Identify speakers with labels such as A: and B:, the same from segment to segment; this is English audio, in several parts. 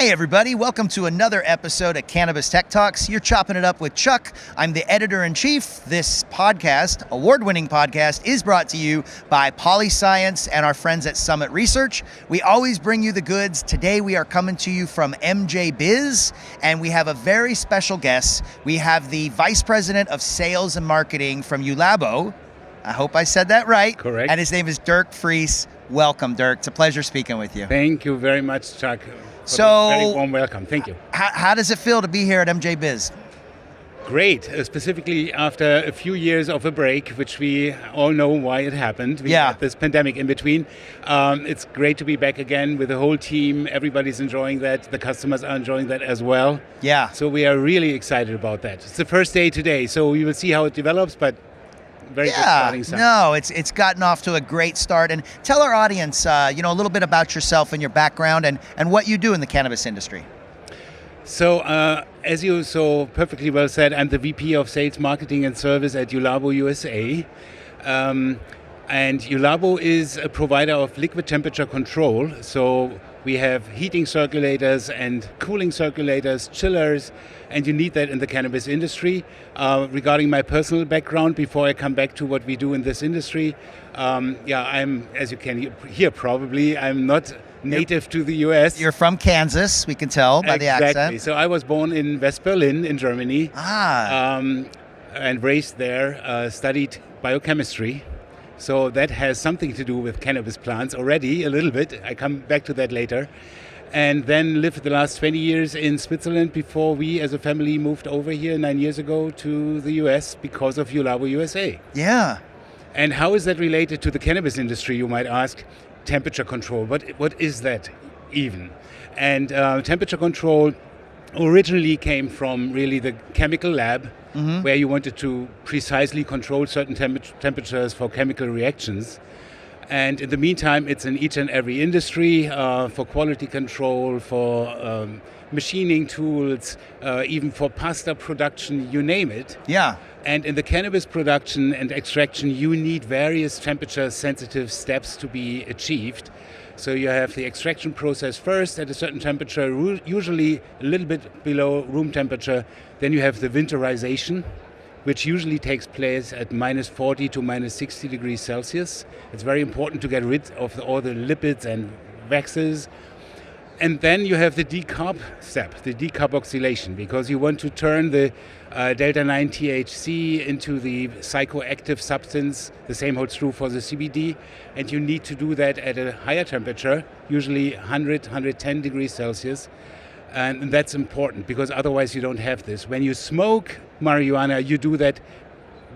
A: Hey everybody, welcome to another episode of Cannabis Tech Talks. You're chopping it up with Chuck. I'm the editor-in-chief. This podcast, award-winning podcast, is brought to you by PolyScience and our friends at Summit Research. We always bring you the goods. Today we are coming to you from MJBiz, and we have a very special guest. We have the Vice President of Sales and Marketing from JULABO. I hope I said that right.
B: Correct.
A: And his name is Dirk Frese. Welcome, Dirk. It's a pleasure speaking with you.
B: Thank you very much, Chuck.
A: So,
B: very warm welcome. Thank you.
A: How does it feel to be here at MJBiz?
B: Great, specifically after a few years of a break, which we all know why it happened. We had this pandemic in between. It's great to be back again with the whole team. Everybody's enjoying that. The customers are enjoying that as well. Yeah. So we are really excited about that. It's the first day today, so we will see how it develops, but very good starting sign. No, it's gotten off to a great start. And tell our audience, a little bit about yourself and your background and what you do in the cannabis industry. So, as you so perfectly well said, I'm the VP of Sales, Marketing and Service at JULABO USA. And JULABO is a provider of liquid temperature control. So we have heating circulators and cooling circulators, chillers, and you need that in the cannabis industry. Regarding my personal background, before I come back to what we do in this industry, I'm, as you can hear probably, I'm not native to the US.
A: You're from Kansas, we can tell by the accent.
B: Exactly. So I was born in West Berlin in Germany and raised there, studied biochemistry. So that has something to do with cannabis plants already, a little bit. I come back to that later. And then lived the last 20 years in Switzerland before we as a family moved over here 9 years ago to the US because of JULABO USA.
A: Yeah.
B: And how is that related to the cannabis industry, you might ask? Temperature control, what is that even? And temperature control originally came from really the chemical lab, where you wanted to precisely control certain temperatures for chemical reactions. And in the meantime, it's in each and every industry for quality control, for machining tools, even for pasta production, you name it. Yeah. And in the cannabis production and extraction, you need various temperature-sensitive steps to be achieved. So you have the extraction process first at a certain temperature, usually a little bit below room temperature. Then you have the winterization, which usually takes place at minus 40 to minus 60 degrees Celsius. It's very important to get rid of all the lipids and waxes. And then you have the decarb step, the decarboxylation, because you want to turn the delta-9 THC into the psychoactive substance. The same holds true for the CBD. And you need to do that at a higher temperature, usually 100, 110 degrees Celsius. And that's important because otherwise you don't have this. When you smoke marijuana, you do that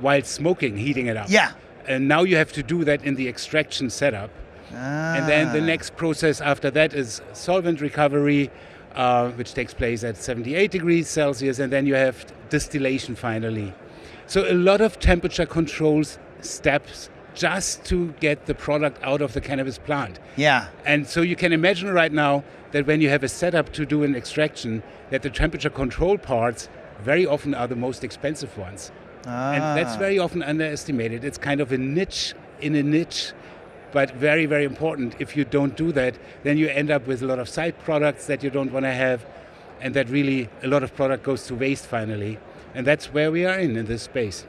B: while smoking, heating it up. Yeah. And now you have to do that in the extraction setup. And then the next process after that is solvent recovery, which takes place at 78 degrees Celsius, and then you have distillation finally. So a lot of temperature controls steps just to get the product out of the cannabis plant. Yeah. And so you can imagine right now that when you have a setup to do an extraction, that the temperature control parts very often are the most expensive ones. And that's very often underestimated. It's kind of a niche in a niche, but very, very important. If you don't do that, then you end up with a lot of side products that you don't want to have, and that really a lot of product goes to waste finally. And that's where we are in this space.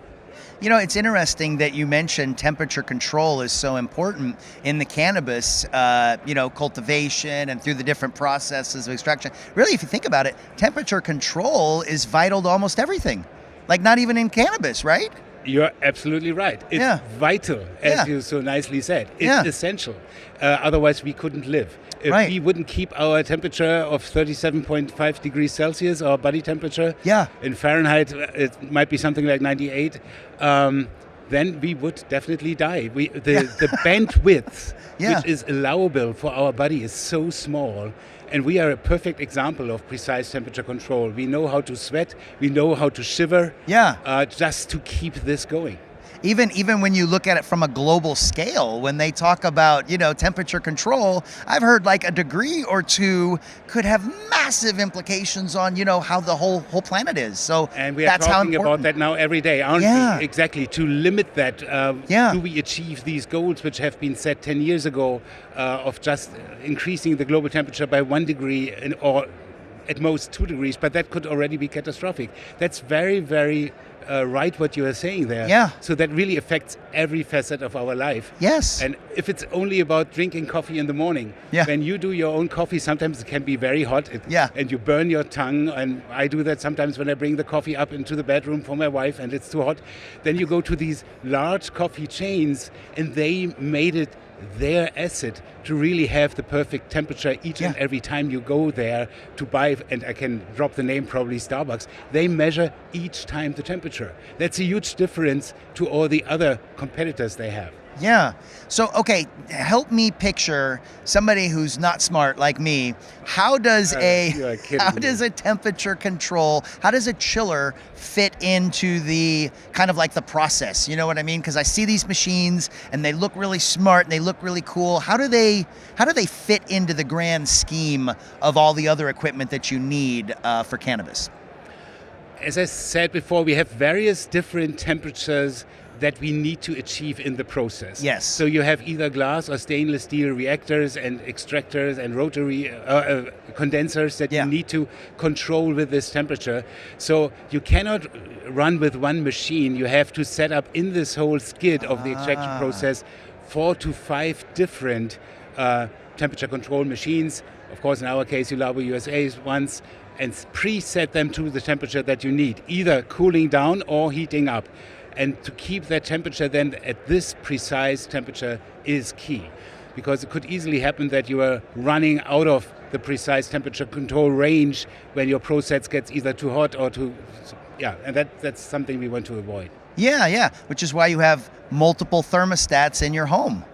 A: You know, it's interesting that you mentioned temperature control is so important in the cannabis, cultivation and through the different processes of extraction. Really, if you think about it, temperature control is vital to almost everything. Like not even in cannabis, right?
B: You're absolutely right. It's vital, as you so nicely said. It's essential. Otherwise, we couldn't live. If we wouldn't keep our temperature of 37.5 degrees Celsius, our body temperature, in Fahrenheit, it might be something like 98, then we would definitely die. The bandwidth, which is allowable for our body, is so small. And we are a perfect example of precise temperature control. We know how to sweat, we know how to shiver, just to keep this going.
A: Even when you look at it from a global scale, when they talk about, temperature control, I've heard like a degree or two could have massive implications on, how the whole planet is. So
B: and we are talking about that now every day, aren't we? Exactly. To limit that, do we achieve these goals which have been set 10 years ago of just increasing the global temperature by 1 degree or at most 2 degrees, but that could already be catastrophic. That's very, very right what you are saying there.
A: Yeah.
B: So that really affects every facet of our life.
A: Yes.
B: And if it's only about drinking coffee in the morning, when you do your own coffee, sometimes it can be very hot and you burn your tongue. And I do that sometimes when I bring the coffee up into the bedroom for my wife and it's too hot. Then you go to these large coffee chains and they made it their asset to really have the perfect temperature each and every time you go there to buy, and I can drop the name probably Starbucks, they measure each time the temperature. That's a huge difference to all the other competitors they have.
A: Yeah. So, okay, help me picture somebody who's not smart like me. How does a temperature control, how does a chiller fit into the kind of like the process? You know what I mean? Because I see these machines and they look really smart and they look really cool. How do they fit into the grand scheme of all the other equipment that you need for cannabis?
B: As I said before, we have various different temperatures that we need to achieve in the process.
A: Yes.
B: So you have either glass or stainless steel reactors and extractors and rotary condensers that you need to control with this temperature. So you cannot run with one machine. You have to set up in this whole skid of the extraction process 4 to 5 different temperature control machines. Of course, in our case, JULABO USA's ones, and preset them to the temperature that you need, either cooling down or heating up. And to keep that temperature then at this precise temperature is key, because it could easily happen that you are running out of the precise temperature control range when your process gets either too hot or too, and that's something we want to avoid. Yeah,
A: which is why you have multiple thermostats in your home.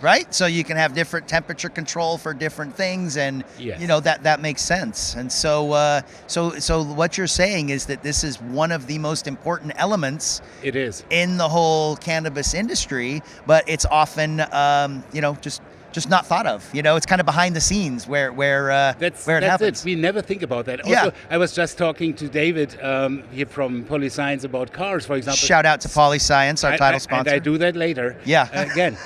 A: Right? So you can have different temperature control for different things, and you know that makes sense. And so so what you're saying is that this is one of the most important elements
B: it is
A: in the whole cannabis industry, but it's often just not thought of. You know, it's kind of behind the scenes where it happens.
B: We never think about that. Also, I was just talking to David here from PolyScience about cars, for example.
A: Shout out to PolyScience, our title sponsor.
B: And I do that later.
A: Yeah.
B: Again,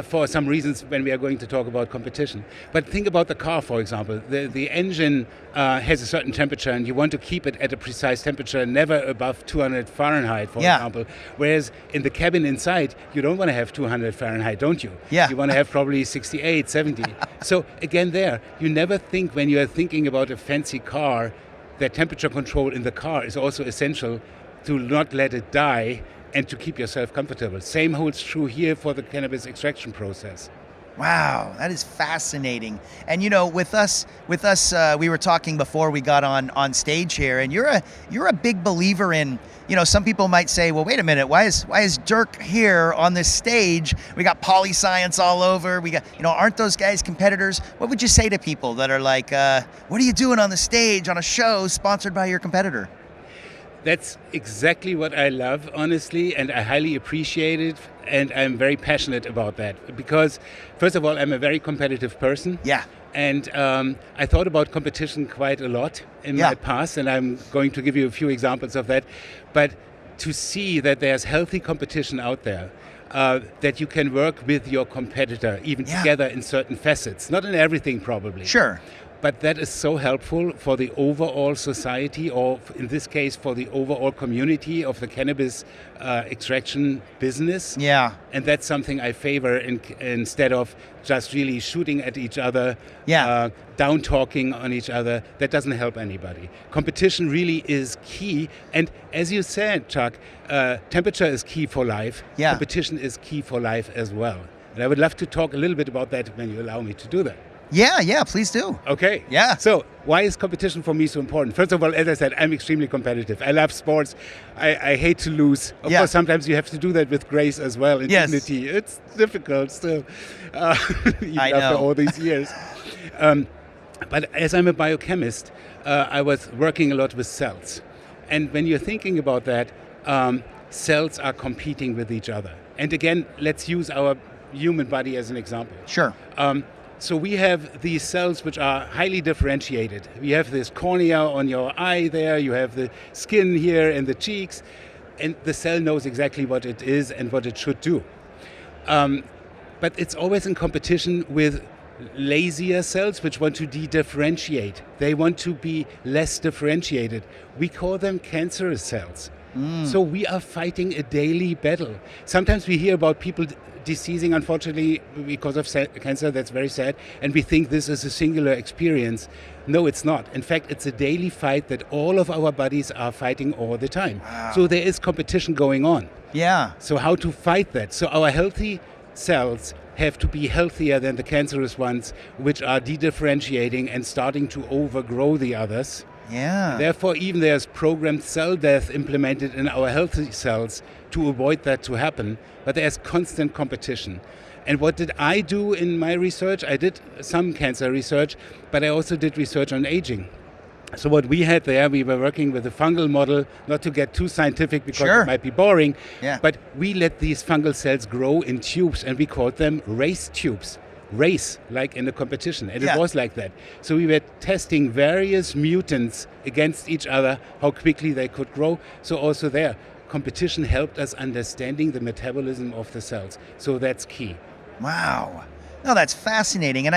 B: for some reasons when we are going to talk about competition. But think about the car, for example. The engine has a certain temperature, and you want to keep it at a precise temperature, never above 200 Fahrenheit, for example. Whereas in the cabin inside, you don't want to have 200 Fahrenheit, don't you?
A: Yeah.
B: You want to have probably 68, 70. So again there, you never think when you are thinking about a fancy car that temperature control in the car is also essential to not let it die and to keep yourself comfortable. Same holds true here for the cannabis extraction process.
A: Wow, that is fascinating. And you know, with us, we were talking before we got on stage here, and you're a big believer in, you know, some people might say, well, wait a minute, why is Dirk here on this stage? We got PolyScience all over. We got, you know, aren't those guys competitors? What would you say to people that are like, what are you doing on the stage on a show sponsored by your competitor?
B: That's exactly what I love, honestly, and I highly appreciate it, and I'm very passionate about that. Because, first of all, I'm a very competitive person.
A: Yeah.
B: And I thought about competition quite a lot in my past, and I'm going to give you a few examples of that. But to see that there's healthy competition out there, that you can work with your competitor, even together in certain facets, not in everything probably.
A: Sure.
B: But that is so helpful for the overall society, or in this case, for the overall community of the cannabis extraction business.
A: Yeah.
B: And that's something I favor instead of just really shooting at each other, down talking on each other. That doesn't help anybody. Competition really is key. And as you said, Chuck, temperature is key for life.
A: Yeah.
B: Competition is key for life as well. And I would love to talk a little bit about that when you allow me to do that.
A: Yeah, please do.
B: Okay.
A: Yeah.
B: So why is competition for me so important? First of all, as I said, I'm extremely competitive. I love sports. I hate to lose. Of course, sometimes you have to do that with grace as well and dignity. It's difficult still, even after all these years. But as I'm a biochemist, I was working a lot with cells. And when you're thinking about that, cells are competing with each other. And again, let's use our human body as an example.
A: Sure.
B: So we have these cells which are highly differentiated. We have this cornea on your eye there, you have the skin here and the cheeks, and the cell knows exactly what it is and what it should do. But it's always in competition with lazier cells which want to de-differentiate. They want to be less differentiated. We call them cancerous cells. So we are fighting a daily battle. Sometimes we hear about people deceasing, unfortunately, because of cancer. That's very sad. And we think this is a singular experience. No, it's not. In fact, it's a daily fight that all of our bodies are fighting all the time.
A: Wow.
B: So there is competition going on.
A: Yeah.
B: So how to fight that? So our healthy cells have to be healthier than the cancerous ones, which are de-differentiating and starting to overgrow the others.
A: Yeah.
B: Therefore, even there's programmed cell death implemented in our healthy cells to avoid that to happen, but there's constant competition. And what did I do in my research? I did some cancer research, but I also did research on aging. So what we had there, we were working with a fungal model, not to get too scientific because
A: Sure.
B: it might be boring,
A: Yeah.
B: but we let these fungal cells grow in tubes, and we called them race tubes. Race, like in a competition, and
A: Yeah.
B: it was like that. So we were testing various mutants against each other, how quickly they could grow. So also there, competition helped us understanding the metabolism of the cells. So that's key.
A: Wow. No, that's fascinating. And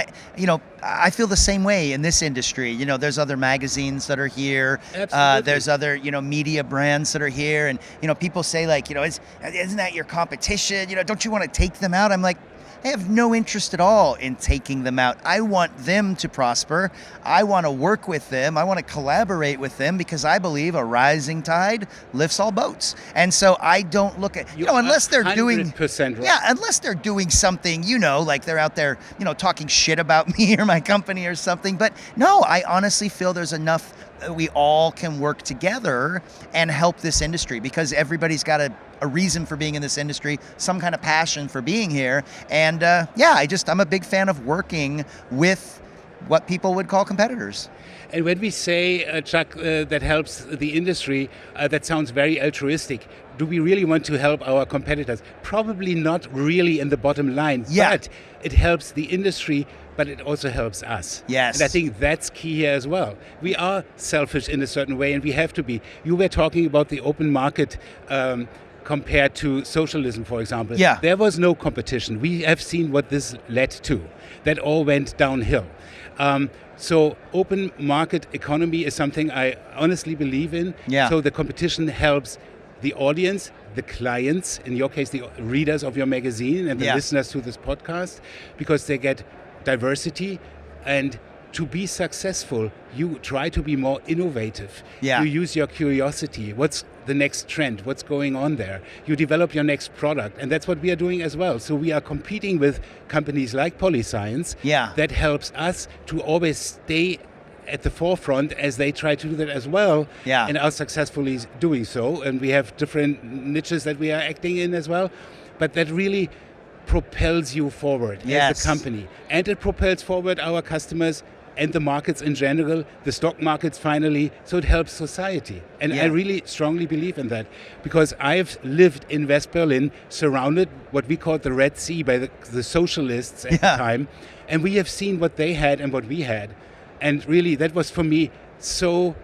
A: I feel the same way in this industry. There's other magazines that are here.
B: Absolutely.
A: There's other, media brands that are here. And, people say like, isn't that your competition? Don't you want to take them out? I'm like, I have no interest at all in taking them out. I want them to prosper. I want to work with them. I want to collaborate with them because I believe a rising tide lifts all boats. And so I don't look at, unless they're doing
B: 100% right.
A: Yeah, unless they're doing something, like they're out there, talking shit about me or my company or something. But no, I honestly feel there's enough that we all can work together and help this industry because everybody's got a reason for being in this industry, some kind of passion for being here. And I'm a big fan of working with what people would call competitors.
B: And when we say, Chuck, that helps the industry, that sounds very altruistic. Do we really want to help our competitors? Probably not really in the bottom line, but it helps the industry, but it also helps us.
A: Yes.
B: And I think that's key here as well. We are selfish in a certain way, and we have to be. You were talking about the open market compared to socialism, for example.
A: Yeah.
B: There was no competition. We have seen what this led to. That all went downhill. So open market economy is something I honestly believe in.
A: Yeah.
B: So the competition helps the audience, the clients, in your case, the readers of your magazine and the listeners to this podcast, because they get diversity. And to be successful, you try to be more innovative.
A: Yeah.
B: You use your curiosity. What's the next trend? What's going on there? You develop your next product. And that's what we are doing as well. So we are competing with companies like Polyscience.
A: Yeah.
B: That helps us to always stay at the forefront as they try to do that as well.
A: Yeah.
B: And are successfully doing so. And we have different niches that we are acting in as well. But that really propels you forward as a company. And it propels forward our customers and the markets in general, the stock markets finally, so it helps society. And I really strongly believe in that, because I've lived in West Berlin, surrounded what we called the Red Sea by the socialists at the time, and we have seen what they had and what we had. And really, that was for me so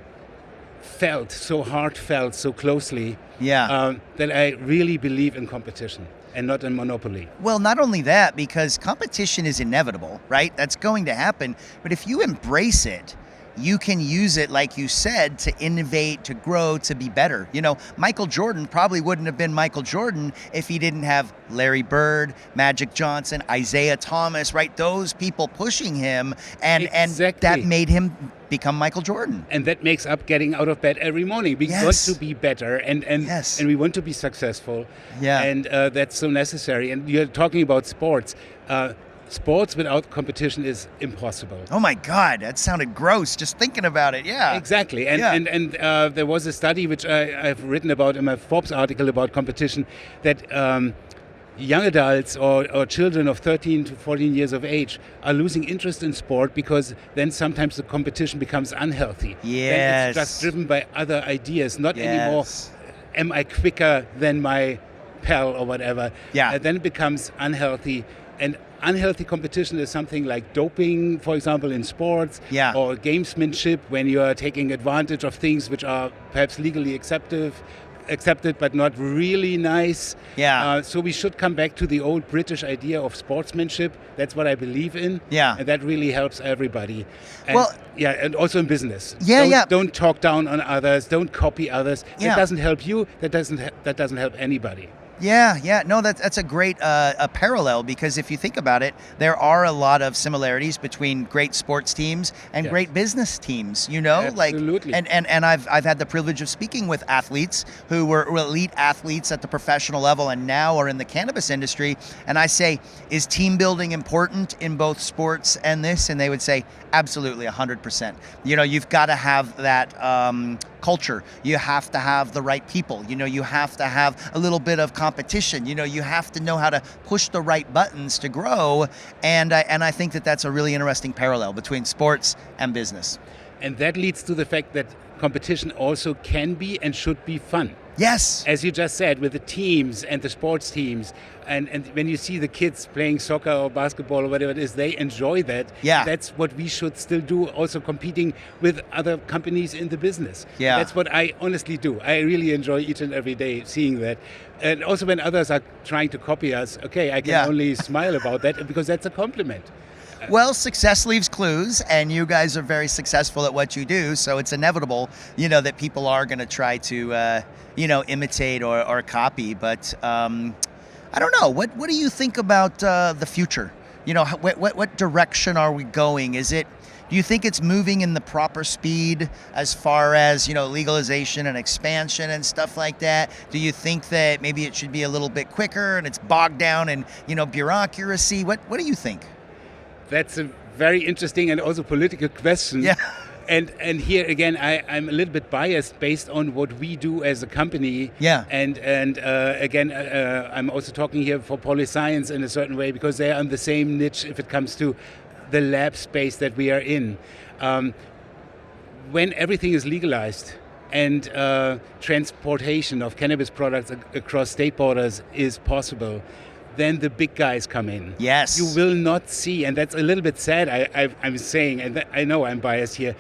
B: heartfelt, so closely, that I really believe in competition and not in monopoly.
A: Well, not only that, because competition is inevitable, right? That's going to happen. But if you embrace it, you can use it, like you said, to innovate, to grow, to be better. Michael Jordan probably wouldn't have been Michael Jordan if he didn't have Larry Bird, Magic Johnson, Isaiah Thomas, right? Those people pushing him, and that made him become Michael Jordan.
B: And that makes up getting out of bed every morning. We want to be better and we want to be successful.
A: Yeah.
B: And that's so necessary. And you're talking about sports. Sports without competition is impossible.
A: Oh my God, that sounded gross just thinking about it. Yeah.
B: Exactly. And there was a study which I've written about in my Forbes article about competition, that young adults or children of 13 to 14 years of age are losing interest in sport because then sometimes the competition becomes unhealthy.
A: Yes.
B: Then it's just driven by other ideas, not anymore, am I quicker than my pal or whatever.
A: Yeah.
B: Then it becomes unhealthy. And unhealthy competition is something like doping, for example, in sports, or gamesmanship, when you are taking advantage of things which are perhaps legally accepted but not really nice.
A: Yeah.
B: So we should come back to the old British idea of sportsmanship. That's what I believe in.
A: Yeah.
B: And that really helps everybody. And
A: Well,
B: and also in business.
A: Yeah,
B: Don't talk down on others. Don't copy others.
A: Yeah.
B: That doesn't help you. That doesn't help anybody.
A: Yeah. No, that's a great a parallel, because if you think about it, there are a lot of similarities between great sports teams and
B: Yes.
A: great business teams. You know,
B: Absolutely.
A: and I've had the privilege of speaking with athletes who were elite athletes at the professional level and now are in the cannabis industry. And I say, is team building important in both sports and this? And they would say, absolutely, 100%. You know, you've got to have that culture. You have to have the right people. You know, you have to have a little bit of competition. You know, you have to know how to push the right buttons to grow. And I think that that's a really interesting parallel between sports and business.
B: And that leads to the fact that competition also can be and should be fun.
A: Yes.
B: As you just said, with the teams and the sports teams, and when you see the kids playing soccer or basketball or whatever it is, they enjoy that.
A: Yeah.
B: That's what we should still do, also competing with other companies in the business.
A: Yeah.
B: That's what I honestly do. I really enjoy each and every day seeing that. And also when others are trying to copy us, okay, I can only smile about that, because that's a compliment.
A: Well, success leaves clues, and you guys are very successful at what you do, so it's inevitable, you know, that people are going to try to, imitate or copy. But I don't know. What do you think about the future? You know, what direction are we going? Do you think it's moving in the proper speed as far as, you know, legalization and expansion and stuff like that? Do you think that maybe it should be a little bit quicker and it's bogged down in, you know, bureaucracy? What do you think?
B: That's a very interesting and also political question.
A: Yeah.
B: And here again, I'm a little bit biased based on what we do as a company.
A: Yeah.
B: And again, I'm also talking here for Polyscience in a certain way, because they are on the same niche if it comes to the lab space that we are in. When everything is legalized and transportation of cannabis products across state borders is possible, then the big guys come in.
A: Yes.
B: You will not see, and that's a little bit sad, I'm saying, and I know I'm biased here,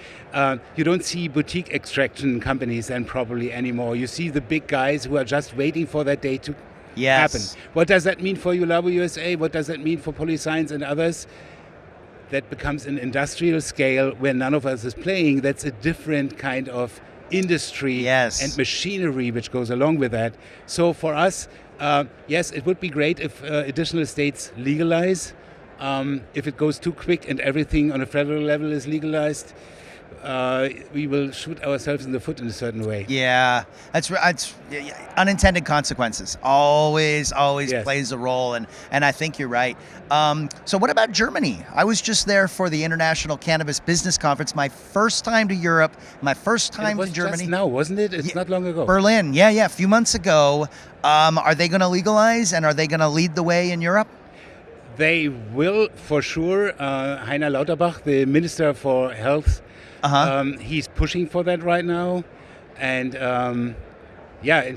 B: you don't see boutique extraction companies then probably anymore. You see the big guys who are just waiting for that day to happen. What does that mean for JULABO USA? What does that mean for Polyscience and others? That becomes an industrial scale where none of us is playing. That's a different kind of industry and machinery which goes along with that. So for us, yes, it would be great if additional states legalize. If it goes too quick and everything on a federal level is legalized, we will shoot ourselves in the foot in a certain way.
A: Yeah, that's unintended consequences. Always plays a role, and I think you're right. So what about Germany? I was just there for the International Cannabis Business Conference. My first time to Europe, my first time to Germany.
B: Just now, wasn't it? It's not long ago.
A: Berlin, yeah, a few months ago. Are they going to legalize, and are they going to lead the way in Europe?
B: They will, for sure. Heiner Lauterbach, the Minister for Health, he's pushing for that right now. And and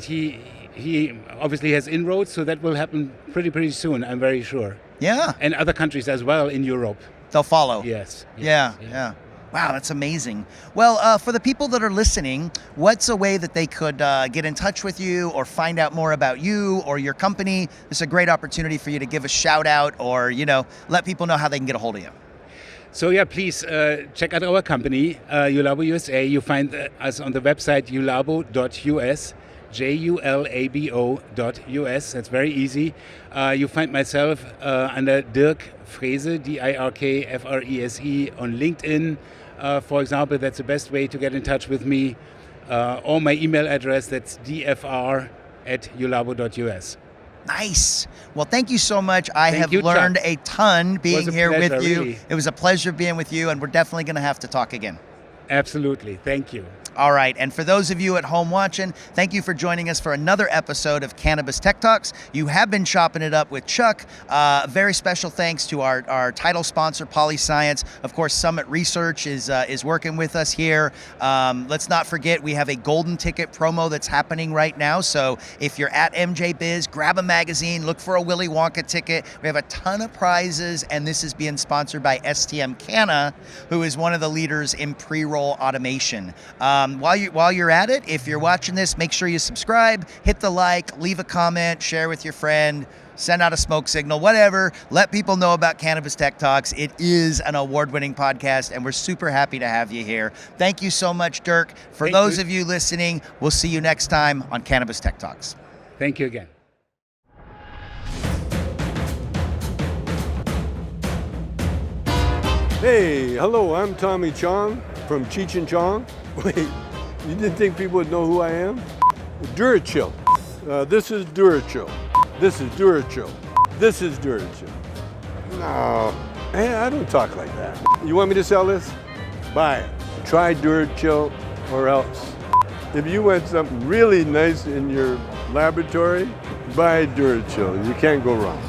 B: he obviously has inroads, so that will happen pretty soon, I'm very sure.
A: Yeah.
B: And other countries as well in Europe.
A: They'll follow.
B: Yes.
A: Yeah. Wow, that's amazing. Well, for the people that are listening, what's a way that they could get in touch with you or find out more about you or your company? This is a great opportunity for you to give a shout out or, you know, let people know how they can get a hold of you.
B: So yeah, please check out our company, JULABO USA. You find us on the website julabo.us, JULABO.us. That's very easy. You find myself under Dirk Frese, DIRKFRESE on LinkedIn. For example, that's the best way to get in touch with me. Or my email address, that's dfr@julabo.us.
A: Nice. Well, thank you so much. I have
B: you,
A: learned
B: Chuck.
A: a ton being here
B: pleasure,
A: with you.
B: really.
A: It was a pleasure being with you, and we're definitely going to have to talk again.
B: Absolutely. Thank you.
A: All right. And for those of you at home watching, thank you for joining us for another episode of Cannabis Tech Talks. You have been chopping it up with Chuck. Very special thanks to our title sponsor, Polyscience. Of course, Summit Research is working with us here. Let's not forget, we have a golden ticket promo that's happening right now. So if you're at MJBiz, grab a magazine, look for a Willy Wonka ticket. We have a ton of prizes, and this is being sponsored by STM Canna, who is one of the leaders in pre-roll automation. While you're at it, if you're watching this, make sure you subscribe, hit the like, leave a comment, share with your friend, send out a smoke signal, whatever. Let people know about Cannabis Tech Talks. It is an award-winning podcast, and we're super happy to have you here. Thank you so much, Dirk. For those of you listening, we'll see you next time on Cannabis Tech Talks.
B: Thank you again.
C: Hey, hello, I'm Tommy Chong from Cheech and Chong. Wait, you didn't think people would know who I am? Durachill. This is Durachill. This is Durachill. This is Durachill. No, hey, I don't talk like that. You want me to sell this? Buy it. Try Durachill or else. If you want something really nice in your laboratory, buy Durachill. You can't go wrong.